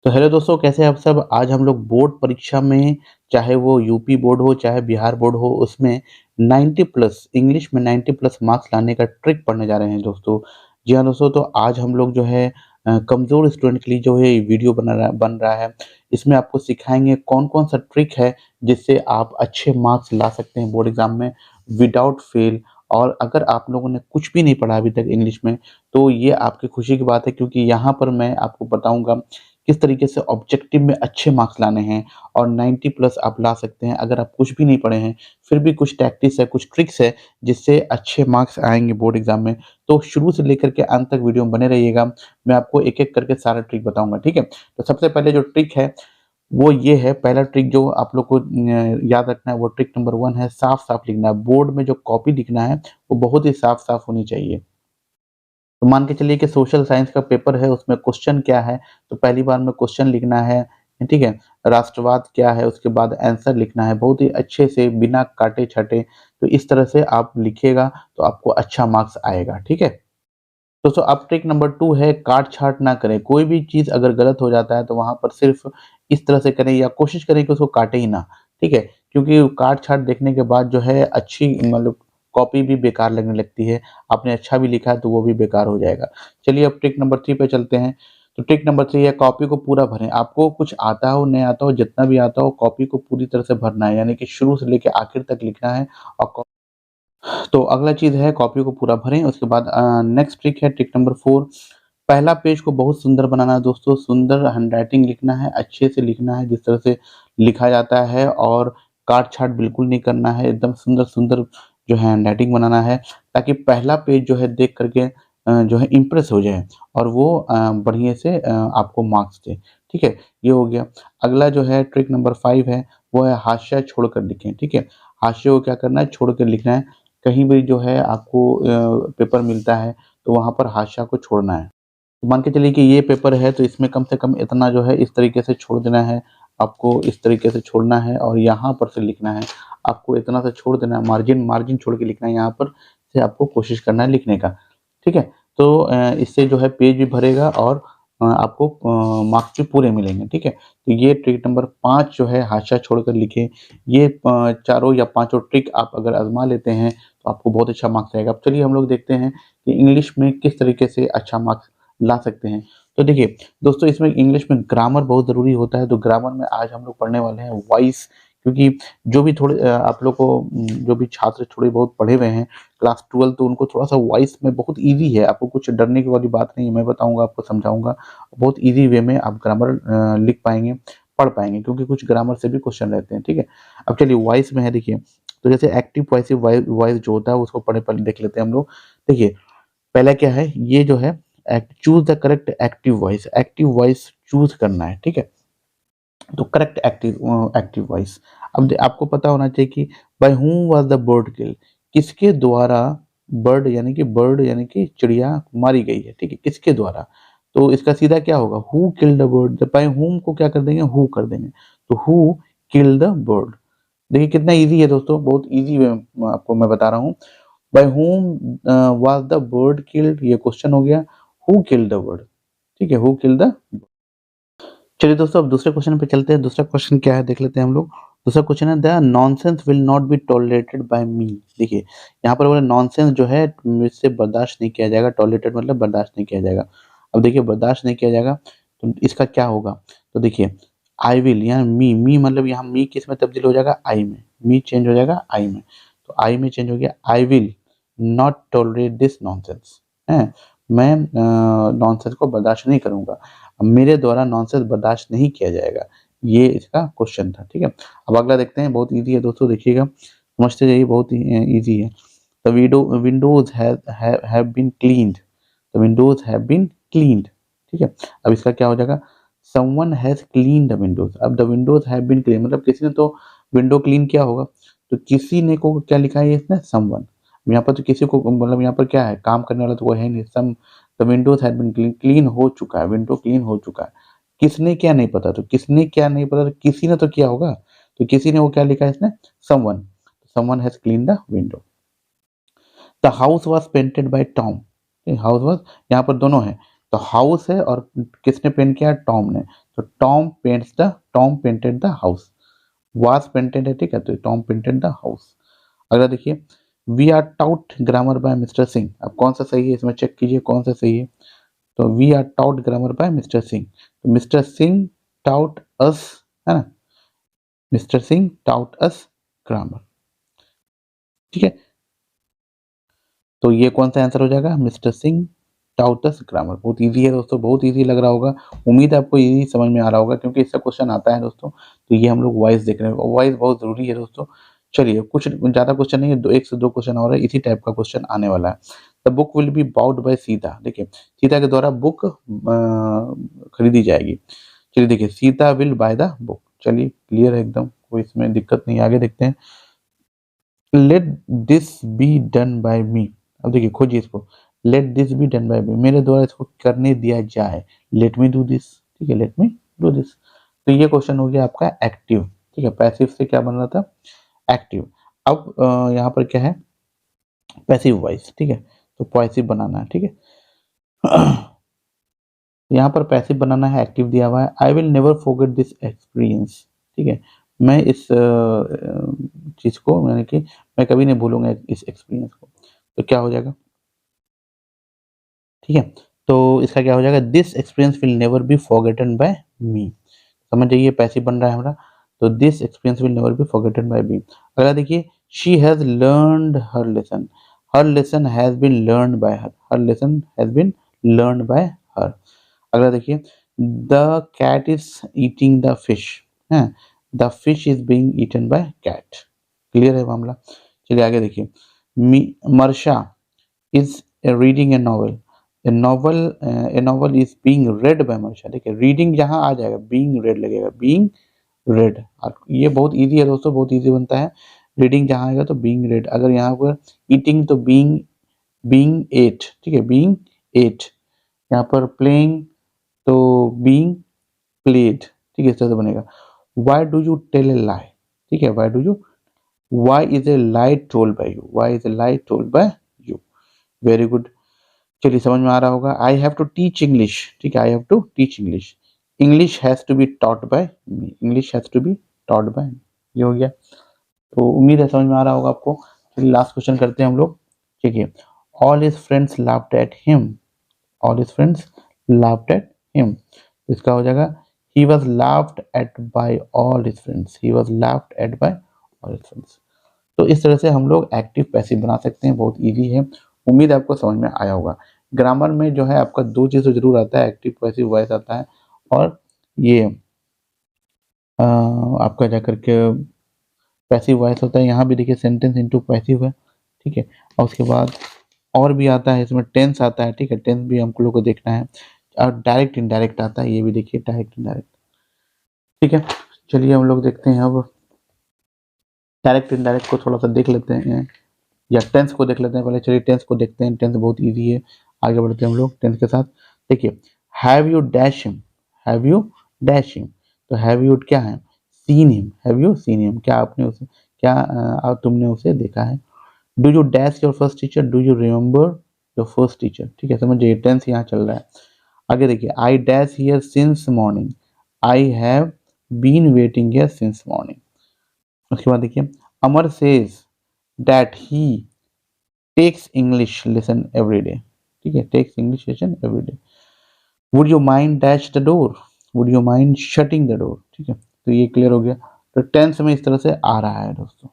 तो हेलो दोस्तों, कैसे हैं आप सब। आज हम लोग बोर्ड परीक्षा में, चाहे वो यूपी बोर्ड हो चाहे बिहार बोर्ड हो, उसमें 90 प्लस इंग्लिश में 90 प्लस मार्क्स लाने का ट्रिक पढ़ने जा रहे हैं दोस्तों। जी हाँ दोस्तों, तो आज हम लोग जो है कमज़ोर स्टूडेंट के लिए जो है ये वीडियो बन रहा है। इसमें आपको सिखाएंगे कौन कौन सा ट्रिक है जिससे आप अच्छे मार्क्स ला सकते हैं बोर्ड एग्जाम में विदाउट फेल। और अगर आप लोगों ने कुछ भी नहीं पढ़ा अभी तक इंग्लिश में, तो ये आपकी खुशी की बात है, क्योंकि यहाँ पर मैं आपको बताऊंगा किस तरीके से ऑब्जेक्टिव में अच्छे मार्क्स लाने हैं और 90 प्लस आप ला सकते हैं। अगर आप कुछ भी नहीं पढ़े हैं, फिर भी कुछ टैक्टिक्स है, कुछ ट्रिक्स है जिससे अच्छे मार्क्स आएँगे बोर्ड एग्ज़ाम में। तो शुरू से लेकर के अंत तक वीडियो में बने रहिएगा। मैं आपको एक-एक करके सारा ट्रिक बताऊँगा, ठीक है? तो सबसे पहले जो ट्रिक है, वो ये है, पहला ट्रिक जो आप लोग को याद रखना है, वो ट्रिक नंबर 1 है, साफ-साफ लिखना है। बोर्ड में जो कॉपी लिखना है, वो बहुत ही साफ-साफ होनी चाहिए। तो मान के चलिए कि सोशल साइंस का पेपर है, उसमें क्वेश्चन क्या है, तो पहली बार में क्वेश्चन लिखना है, ठीक है? राष्ट्रवाद क्या है, उसके बाद आंसर लिखना है, बहुत ही अच्छे से बिना काटे-छाटे। तो इस तरह से आप लिखिएगा, तो आपको अच्छा मार्क्स आएगा, ठीक है? दोस्तों, अब ट्रिक नंबर 2 है, काट-छाँट ना करें। कोई भी चीज़ अगर गलत हो जाता है, तो वहाँ पर सिर्फ़ इस तरह से करें या कोशिश करें कि उसको काटें ही ना, ठीक है? क्योंकि काट-छाँट देखने के बाद जो है अच्छी मतलब कॉपी भी बेकार लगने लगती है। आपने अच्छा भी लिखा है, तो वो भी बेकार हो जाएगा। चलिए अब ट्रिक नंबर 3 पे चलते हैं। तो ट्रिक नंबर 3 है, कॉपी को पूरा भरें। आपको कुछ आता हो, नहीं आता हो, जितना भी आता हो, कॉपी को पूरी तरह से भरना है, यानी कि शुरू से लेके आखिर तक लिखना है। और तो अगला चीज़ है, कॉपी को पूरा भरें। उसके बाद नेक्स्ट ट्रिक है, ट्रिक नंबर 4, पहला पेज को बहुत सुंदर बनाना है दोस्तों। सुंदर हैंडराइटिंग लिखना है, अच्छे से लिखना है, जिस तरह से लिखा जाता है, और काट-छाँट बिल्कुल नहीं करना है। एकदम सुंदर-सुंदर जो है हैंडराइटिंग बनाना है, ताकि पहला पेज जो है देख कर के जो है इम्प्रेस हो जाए, और वो बढ़िया से आपको मार्क्स दे। ठीक है? ये हो गया। अगला जो है ट्रिक नंबर 5 है, वो है हाशिया छोड़कर लिखें। ठीक है? हाशिए को क्या करना है, छोड़ कर लिखना है। कहीं भी जो है आपको पेपर मिलता है, तो वहाँ पर हाशिया को छोड़ना है। तो मान के चलिए कि ये पेपर है, तो इसमें कम से कम इतना जो है इस तरीके से छोड़ देना है, आपको इस तरीके से छोड़ना है, और यहाँ पर से लिखना है। आपको इतना सा छोड़ देना है, मार्जिन मार्जिन छोड़ के लिखना है, यहाँ पर से आपको कोशिश करना है लिखने का। ठीक है? तो इससे जो है पेज भी भरेगा, और आपको मार्क्स भी पूरे मिलेंगे। ठीक है? तो ये ट्रिक नंबर 5 जो है, हाशिया छोड़कर लिखें। ये चारों या पाँचों ट्रिक आप अगर आज़मा लेते हैं, तो आपको बहुत अच्छा मार्क्स आएगा। अब चलिए हम लोग देखते हैं कि इंग्लिश में किस तरीके से अच्छा मार्क्स ला सकते हैं। तो देखिए दोस्तों, इसमें इंग्लिश में ग्रामर बहुत ज़रूरी होता है, तो ग्रामर में आज हम लोग पढ़ने वाले हैं वॉइस। क्योंकि जो भी थोड़े आप लोग को जो भी छात्र थोड़े बहुत पढ़े हुए हैं क्लास 12, तो उनको थोड़ा-सा वॉइस में बहुत ईज़ी है, आपको कुछ डरने की वाली बात नहीं है, मैं बताऊँगा, आपको समझाऊँगा। बहुत ईज़ी वे में आप ग्रामर लिख पाएँगे, पढ़ पाएँगे, क्योंकि कुछ ग्रामर से भी क्वेश्चन रहते हैं, ठीक है? अब चलिए वॉइस में है, देखिए, तो जैसे एक्टिव पैसिव वॉइस जो होता है, उसको पहले देख लेते हैं हम लोग। देखिए, पहला क्या है, ये जो है choose the correct active voice choose करना है, ठीक है? तो करेक्ट एक्टिव वॉइस। अब आपको पता होना चाहिए कि by whom was the bird killed, किसके द्वारा बर्ड यानी कि चिड़िया मारी गई है, ठीक है? किसके द्वारा? तो इसका सीधा क्या होगा, who killed the bird. By whom को क्या कर देंगे, हू कर देंगे। तो हू किल्ड द बर्ड। देखिए कितना ईज़ी है दोस्तों, बहुत ईज़ी वे में आपको मैं बता रहा हूँ। By whom was the bird killed, ये क्वेश्चन हो गया। हू किल्ड द बर्ड, ठीक है? Who killed the. चलिए दोस्तों, अब दूसरे क्वेश्चन पे चलते हैं। दूसरा क्वेश्चन क्या है, देख लेते हैं हम लोग। दूसरा क्वेश्चन है, the nonsense will not be tolerated by me. देखिए, यहाँ पर बोला नॉनसेंस जो है मुझसे बर्दाश्त नहीं किया जाएगा, टॉलरेटेड मतलब बर्दाश्त नहीं किया जाएगा। अब देखिए, बर्दाश्त नहीं किया जाएगा, तो इसका क्या होगा? तो देखिए, आई विल, यहाँ मी मतलब यहाँ मी किस में तब्दील हो जाएगा, आई में। मी चेंज हो जाएगा आई में। तो आई में चेंज हो गया, I will not tolerate this nonsense. हैं? मैं नॉनसेंस को बर्दाश्त नहीं करूँगा। मेरे द्वारा नॉनसेंस बर्दाश्त नहीं किया जाएगा। ये इसका क्वेश्चन था, ठीक है? अब अगला देखते हैं, बहुत ईज़ी है दोस्तों, देखिएगा, समझते जाइए, बहुत ही ईज़ी है। The windows have been cleaned. The windows have been cleaned, ठीक है? अब इसका क्या हो जाएगा, someone has cleaned the windows. अब the windows have been clean मतलब किसी ने तो विंडो क्लीन किया होगा, तो किसी ने को क्या लिखा है इसने, समवन। यहाँ पर तो किसी को मतलब यहाँ पर क्या है, काम करने वाला तो कोई है नहीं। The windows had been clean, clean हो चुका है, विंडो क्लीन हो चुका है। किसने क्या नहीं पता, तो किसने क्या नहीं पता, तो किसी ने तो किया होगा। तो किसी ने वो क्या लिखा है इसने, someone. Someone has clean the window. The house was painted bye Tom. House was, यहाँ पर दोनों हैं। तो हाउस है और किसने पेंट किया? टॉम ने। तो Tom painted the house. Was painted है, ठीक है, तो टॉम पेंटेड द हाउस। अगला देखिए, we are taught grammar by mister Singh. अब कौन सा सही है इसमें चेक कीजिए कौन सा सही है। तो we are taught grammar by mister Singh, तो मिस्टर सिंह टाउट अस, है ना, mister Singh taught us grammar, ठीक है। तो ये कौन सा आंसर हो जाएगा? Mister Singh taught us grammar. बहुत इजी है दोस्तों, बहुत इजी लग रहा होगा। उम्मीद है आपको इजी समझ में आ रहा होगा, क्योंकि इसका क्वेश्चन आता है दोस्तों। तो ये हम लोग वॉइस देख रहे हैं, वॉइस बहुत जरूरी है दोस्तों। चलिए, कुछ ज्यादा क्वेश्चन नहीं है, एक से दो क्वेश्चन और है, इसी टाइप का क्वेश्चन आने वाला है। The book will be bought by Sita. देखिए, सीता के द्वारा बुक खरीदी जाएगी। चलिए देखिए, Sita will buy the book. चलिए, क्लियर है एकदम, कोई इसमें दिक्कत नहीं। आगे देखते हैं। Let this be done by me. अब देखिए, खोजिए इसको। Let this be done by me, मेरे द्वारा इसको करने दिया जाए। लेट मी डू दिस, ठीक है, लेट मी डू दिस। तो ये क्वेश्चन हो गया आपका एक्टिव, ठीक है। पैसिव से क्या बन रहा था? एक्टिव। अब यहाँ पर क्या है? पैसिव वॉइस, ठीक है। तो पैसिव बनाना है, ठीक है। यहाँ पर पैसिव बनाना है, एक्टिव दिया हुआ है। I will never forget this experience, ठीक है। मैं इस चीज को, यानी कि मैं कभी नहीं भूलूंगा इस एक्सपीरियंस को। तो क्या हो जाएगा? ठीक है। तो इसका क्या हो जाएगा? This experience will never be forgotten by me. समझ जाइए, पैसिव बन रहा है हमारा। तो this experience will never be forgotten by me. अगला देखिए, she has learned her lesson. Her lesson has been learned by her. Her lesson has been learned by her. अगला देखिए, the cat is eating the fish, है, the fish is being eaten by cat. Clear है मामला। चलिए आगे देखिए, मर्षा is reading a novel. A novel is being read by Marsha। देखिए, reading जहां आ जाएगा, being read लगेगा, being read। और ये बहुत इजी है दोस्तों, बहुत इजी बनता है। रीडिंग जहां आएगा तो being read। अगर यहाँ पर eating तो being ate, ठीक है, being ate। यहाँ पर playing तो being played, ठीक है, इस तरह से बनेगा। Why do you tell a lie, ठीक है, why is a lie told by you? Why is a lie told by you? Very good. चलिए, समझ में आ रहा होगा। I have to teach English, ठीक है, I have to teach English. English has to be taught by me. English has to be taught by me. ये हो गया। तो उम्मीद है समझ में आ रहा होगा आपको। चलिए, लास्ट क्वेश्चन करते हैं हम लोग, ठीक है। All his friends laughed at him. All his friends laughed at him. इसका हो जाएगा, he was laughed at by all his friends. He was laughed at by all his friends. तो इस तरह से हम लोग एक्टिव पैसिव बना सकते हैं, बहुत इजी है। उम्मीद है आपको समझ में आया होगा। ग्रामर में जो है आपका दो चीज़ तो जरूर आता है, एक्टिव पैसिव वॉइस आता है, और ये आपका जा करके पैसिव वॉइस होता है। यहाँ भी देखिए, सेंटेंस इनटू पैसिव है, ठीक है। और उसके बाद और भी आता है, इसमें टेंस आता है, ठीक है, टेंस भी हम लोग को देखना है। और डायरेक्ट इनडायरेक्ट आता है, ये भी देखिए, डायरेक्ट इनडायरेक्ट, ठीक है। चलिए हम लोग देखते हैं अब डायरेक्ट इनडायरेक्ट को थोड़ा सा देख लेते हैं, या टेंस को देख लेते हैं पहले। चलिए, टेंस को देखते हैं। टेंस बहुत इजी है, आगे बढ़ते हैं हम लोग टेंस के साथ। देखिए, have you dash him, have you dash him. तो हैव यू क्या है? Seen him. Have you seen him, क्या आपने उसे, क्या तुमने उसे देखा है। Do you dash your first teacher, do you remember your first teacher, ठीक है, समझिए, टेंस यहाँ चल रहा है। आगे देखिए, I dash here since morning. I have been waiting here since morning. उसके बाद देखिए, Amar says that he takes English lesson every day, ठीक है, takes English lesson every day. Would you mind dash the door, would you mind shutting the door, ठीक है। तो ये clear हो गया। तो टेंस में इस तरह से आ रहा है दोस्तों।